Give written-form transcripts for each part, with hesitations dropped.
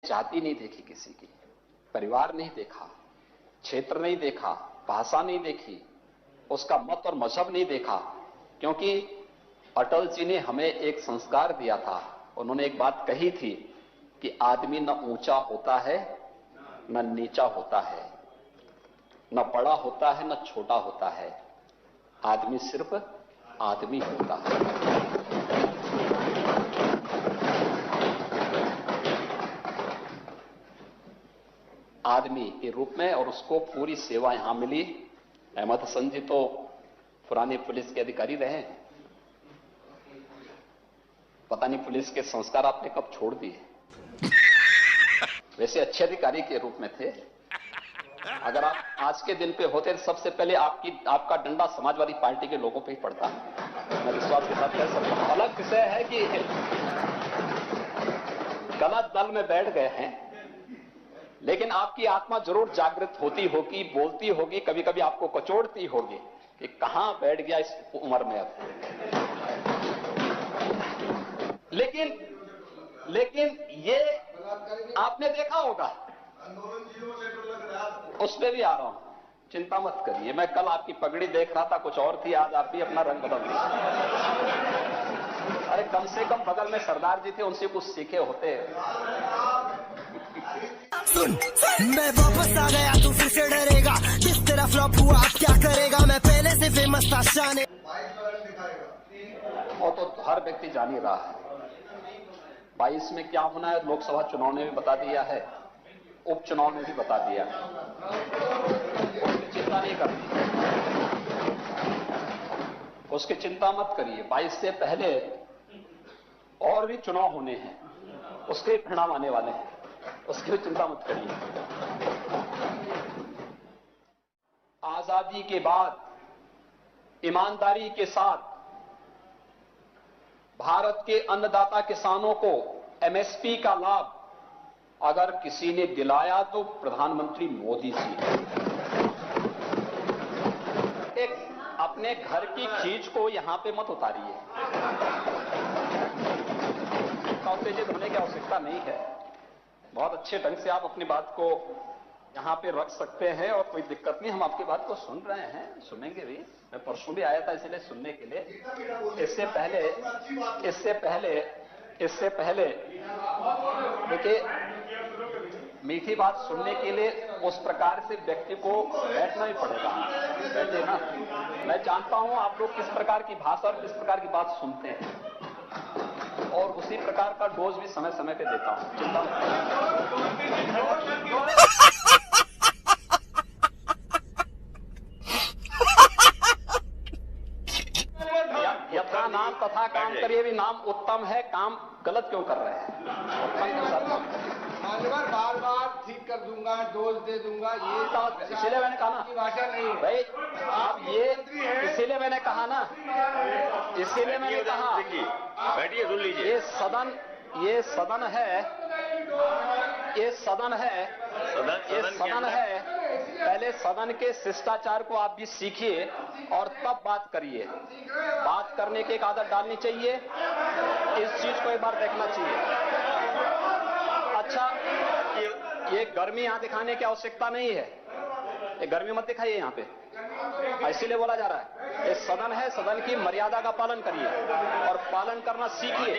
जाति नहीं देखी किसी की, परिवार नहीं देखा, क्षेत्र नहीं देखा, भाषा नहीं देखी, उसका मत और मजहब नहीं देखा। क्योंकि अटल जी ने हमें एक संस्कार दिया था। उन्होंने एक बात कही थी कि आदमी न ऊंचा होता है न नीचा होता है, न बड़ा होता है न छोटा होता है, आदमी सिर्फ आदमी होता है। आदमी के रूप में, और उसको पूरी सेवा यहां मिली। अहमद हसन जी तो पुराने पुलिस के अधिकारी रहे, पता नहीं पुलिस के संस्कार आपने कब छोड़ दिए। वैसे अच्छे अधिकारी के रूप में थे। अगर आप आज के दिन पे होते तो सबसे पहले आपका डंडा समाजवादी पार्टी के लोगों पे ही पड़ता। मैं विश्वास के साथ कह सकता हूं। अलग विषय है कि गलत दल में बैठ गए हैं, लेकिन आपकी आत्मा जरूर जागृत होती होगी, बोलती होगी, कभी कभी आपको कचोड़ती होगी कि कहां बैठ गया इस उम्र में अब। लेकिन ये आपने देखा होगा, उस पर भी आ रहा हूं, चिंता मत करिए। मैं कल आपकी पगड़ी देख रहा था, कुछ और थी, आज आप भी अपना रंग बदल दिया। अरे कम से कम बगल में सरदार जी थे, उनसे कुछ सीखे होते। सुन, मैं वापस आ गया, तू फिर से डरेगा। जिस तरह फ्लॉप हुआ आप क्या करेगा, मैं पहले से फेमस था शान। और तो हर व्यक्ति जान ही रहा है 22 में क्या होना है। लोकसभा चुनाव ने भी बता दिया है, उपचुनाव ने भी बता दिया है। उसकी चिंता नहीं करनी, उसकी चिंता मत करिए। 22 से पहले और भी चुनाव होने हैं, उसके परिणाम आने वाले हैं, उसकी भी चिंता मत करिए। आजादी के बाद ईमानदारी के साथ भारत के अन्नदाता किसानों को एमएसपी का लाभ अगर किसी ने दिलाया तो प्रधानमंत्री मोदी जी। एक अपने घर की खींच को यहां पे मत उतारिए, उत्तेजित होने की आवश्यकता नहीं है। बहुत अच्छे ढंग से आप अपनी बात को यहां पे रख सकते हैं और कोई दिक्कत नहीं। हम आपकी बात को सुन रहे हैं, सुनेंगे भी। मैं परसों भी आया था इसलिए सुनने के लिए। इससे पहले देखिए, मीठी बात सुनने के लिए उस प्रकार से व्यक्ति को बैठना ही पड़ेगा। बैठे ना, मैं जानता हूं आप लोग किस प्रकार की भाषा और किस प्रकार की बात सुनते हैं, और उसी प्रकार का डोज भी समय समय पे देता हूं। चिंता यथा नाम तथा काम करिए भी नाम उत्तम है। काम गलत क्यों कर रहे हैं? उत्तम के साथ बार बार ठीक कर दूंगा, डोज दे दूंगा, ये तो इसीलिए मैंने कहा ना भाषा नहीं है भाई। आप ये इसीलिए मैंने कहा ना, इसीलिए मैंने कहा बैठिए, सुन लीजिए। ये सदन है। पहले सदन के शिष्टाचार को आप भी सीखिए और तब बात करिए। बात करने की एक आदत डालनी चाहिए। इस चीज को एक बार देखना चाहिए। अच्छा, ये गर्मी यहां दिखाने की आवश्यकता नहीं है। ये गर्मी मत दिखाइए यहां पे, इसीलिए बोला जा रहा है। ये सदन है, सदन की मर्यादा का पालन करिए और पालन करना सीखिए।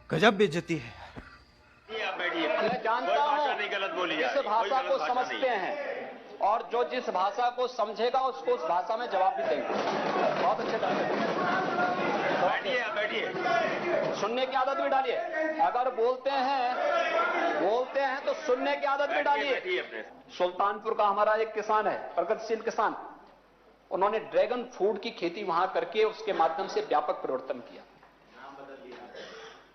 गजब बेइज्जती है। मैं जानता हूं जिस भाषा को समझते हैं और जो जिस भाषा को समझेगा उसको उस भाषा में जवाब भी देंगे। बहुत अच्छे ढंग से बैठिए। सुनने की आदत भी डालिए। अगर बोलते हैं तो सुनने की आदत भी डालिए। सुल्तानपुर का हमारा एक किसान है, प्रगतिशील किसान। उन्होंने ड्रैगन फ्रूट की खेती वहां करके उसके माध्यम से व्यापक परिवर्तन किया।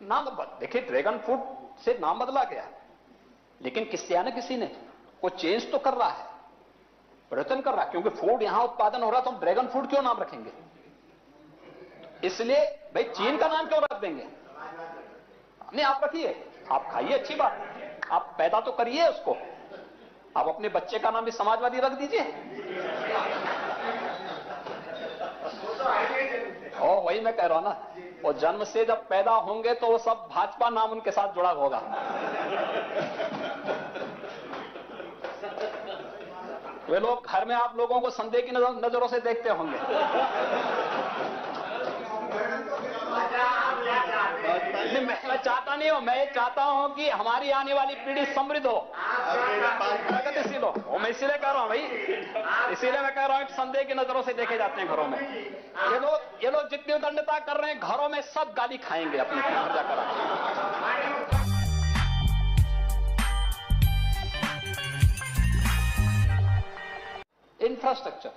नाम देखिए, ड्रैगन फ्रूट से नाम बदला गया, लेकिन किसी न किसी ने वो चेंज तो कर रहा है, परिवर्तन कर रहा है। क्योंकि फूड यहां उत्पादन हो रहा है तो हम ड्रैगन फ्रूट क्यों नाम रखेंगे? इसलिए भाई चीन का नाम क्यों रख देंगे? नहीं, आप रखिए, आप खाइए, अच्छी बात, आप पैदा तो करिए उसको। आप अपने बच्चे का नाम भी समाजवादी रख दीजिए। ओ, वही मैं कह रहा हूं ना। वो जन्म से जब पैदा होंगे तो वो सब भाजपा नाम उनके साथ जुड़ा होगा। वे लोग घर में आप लोगों को संदेह की नजरों से देखते होंगे। मैं चाहता नहीं हूं, मैं चाहता हूं कि हमारी आने वाली पीढ़ी समृद्ध हो, प्रगतिशील हो। वो मैं इसीलिए कह रहा हूं भाई, इसीलिए मैं कह रहा हूं कि संदेह की नजरों से देखे जाते हैं घरों में। ये लोग जितनी उदंडता कर रहे हैं घरों में सब गाली खाएंगे अपने घर जाकर। इंफ्रास्ट्रक्चर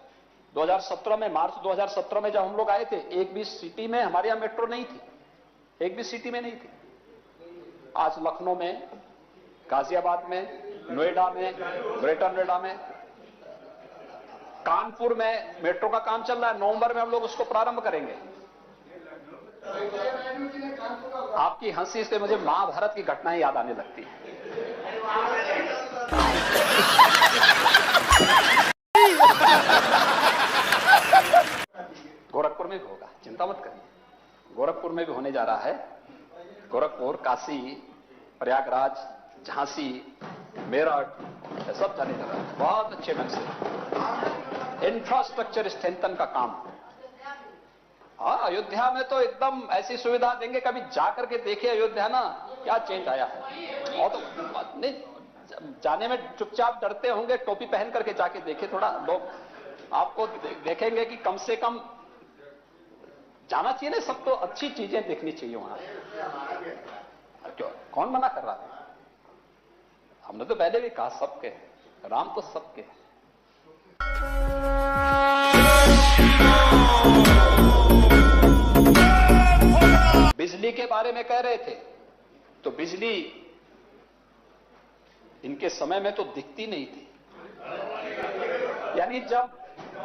2017 में, मार्च 2017 में जब हम लोग आए थे, एक भी सिटी में हमारे यहां मेट्रो नहीं थी, एक भी सिटी में नहीं थी। आज लखनऊ में, गाजियाबाद में, नोएडा में, ग्रेटर नोएडा में, कानपुर में मेट्रो का काम चल रहा है। नवंबर में हम लोग उसको प्रारंभ करेंगे। आपकी हंसी से मुझे महाभारत की घटनाएं याद आने लगती है। गोरखपुर में भी होगा, चिंता मत करिए, गोरखपुर में भी होने जा रहा है। गोरखपुर, काशी, प्रयागराज, झांसी, मेरठ, सब जाने जा रहा है बहुत अच्छे ढंग से। इंफ्रास्ट्रक्चर स्ट्रेंथन का काम। हाँ, अयोध्या में तो एकदम ऐसी सुविधा देंगे, कभी जाकर के देखिए अयोध्या ना, क्या चेंज आया है। और तो नहीं, जाने में चुपचाप डरते होंगे, टोपी पहन करके जाके देखे, थोड़ा लोग आपको देखेंगे कि कम से कम जाना चाहिए ना। सबको अच्छी चीजें देखनी चाहिए वहां। क्यों, कौन मना कर रहा है? हमने तो पहले भी कहा सबके, राम तो सबके। बिजली के बारे में कह रहे थे, तो बिजली इनके समय में तो दिखती नहीं थी। यानी जब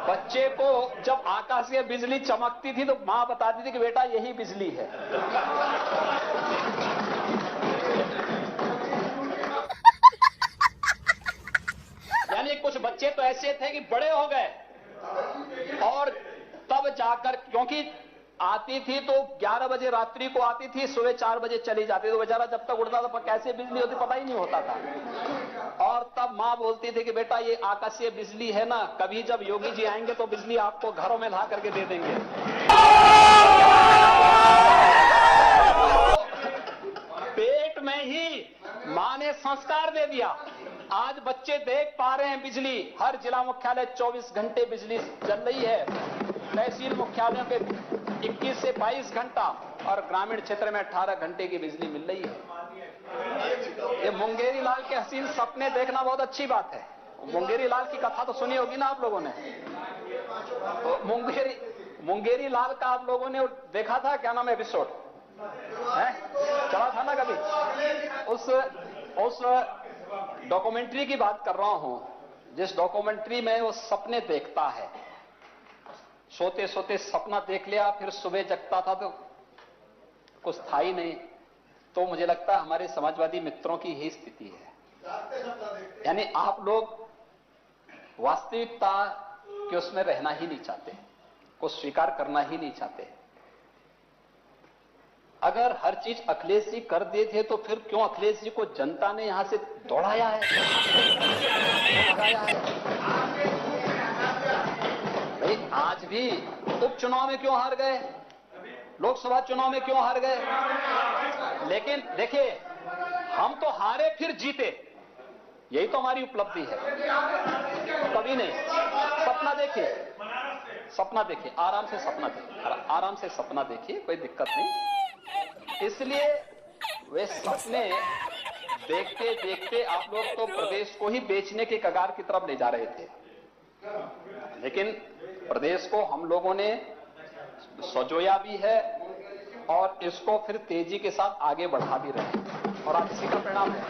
बच्चे को जब आकाशीय बिजली चमकती थी तो मां बताती थी कि बेटा यही बिजली है। यानी कुछ बच्चे तो ऐसे थे कि बड़े हो गए और तब जाकर, क्योंकि आती थी तो 11 बजे रात्रि को आती थी, सुबह 4 बजे चली जाती, तो बेचारा जब तक उठता था कैसे बिजली होती पता ही नहीं होता था। और तब मां बोलती थी कि बेटा ये आकाशीय बिजली है ना, कभी जब योगी जी आएंगे तो बिजली आपको घरों में ला करके दे देंगे। पेट में ही मां ने संस्कार दे दिया। आज बच्चे देख पा रहे हैं बिजली, हर जिला मुख्यालय 24 घंटे बिजली चल रही है, तहसील मुख्यालयों के 21 से 22 घंटा और ग्रामीण क्षेत्र में 18 घंटे की बिजली मिल रही है। ये मुंगेरी लाल के हसीन सपने देखना बहुत अच्छी बात है। मुंगेरी लाल की कथा तो सुनी होगी ना आप लोगों ने। तो मुंगेरी लाल का आप लोगों ने देखा था, क्या नाम है, एपिसोड है, चला था ना कभी। उस डॉक्यूमेंट्री की बात कर रहा हूं, जिस डॉक्यूमेंट्री में वो सपने देखता है, सोते सोते सपना देख लिया, फिर सुबह जगता था तो कुछ था ही नहीं। तो मुझे लगता है हमारे समाजवादी मित्रों की यही स्थिति है। यानी आप लोग वास्तविकता के उसमें रहना ही नहीं चाहते, को स्वीकार करना ही नहीं चाहते। अगर हर चीज अखिलेश जी कर देते तो फिर क्यों अखिलेश जी को जनता ने यहां से दौड़ाया है, भाई? आज भी उपचुनाव में क्यों हार गए, लोकसभा चुनाव में क्यों हार गए? लेकिन देखिए, हम तो हारे फिर जीते, यही तो हमारी उपलब्धि है। कभी नहीं। सपना देखिए, सपना देखिए, आराम से सपना देखिए, आराम से सपना देखिए, कोई दिक्कत नहीं। इसलिए वे सपने देखते देखते आप लोग तो प्रदेश को ही बेचने के कगार की तरफ ले जा रहे थे, लेकिन प्रदेश को हम लोगों ने सजोया भी है और इसको फिर तेजी के साथ आगे बढ़ा भी रहे हैं, और आज इसी का परिणाम है।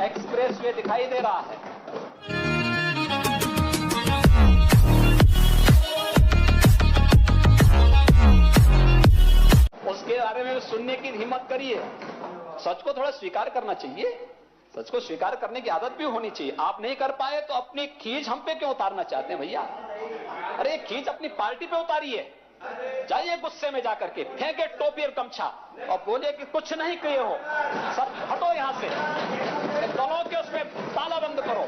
एक्सप्रेस वे दिखाई दे रहा है। उसके बारे में सुनने की हिम्मत करिए। सच को थोड़ा स्वीकार करना चाहिए, सच को स्वीकार करने की आदत भी होनी चाहिए। आप नहीं कर पाए तो अपनी खींच हम पे क्यों उतारना चाहते हैं भैया? अरे खींच अपनी पार्टी पे उतारिए, जाइए गुस्से में जाकर के फेंके टोपी और गमछा और बोले कि कुछ नहीं किए हो, सब हटो यहां से, दलों के उसमें ताला बंद करो।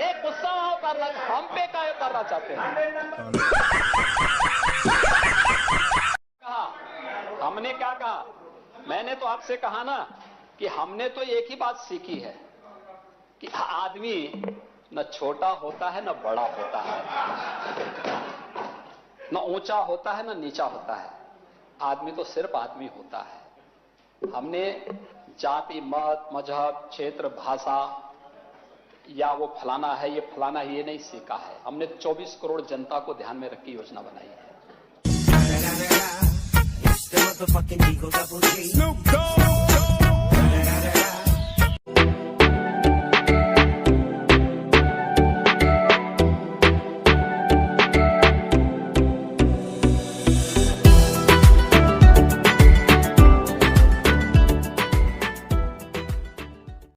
एक गुस्सा वहां करना, हम पे का करना चाहते हैं। कहा हमने क्या कहा? मैंने तो आपसे कहा ना कि हमने तो एक ही बात सीखी है कि आदमी न छोटा होता है न बड़ा होता है, न ऊंचा होता है न नीचा होता है, आदमी तो सिर्फ आदमी होता है। हमने जाति, मत, मजहब, क्षेत्र, भाषा या वो फलाना है ये फलाना है ये नहीं सीखा है। हमने 24 करोड़ जनता को ध्यान में रख के योजना बनाई है।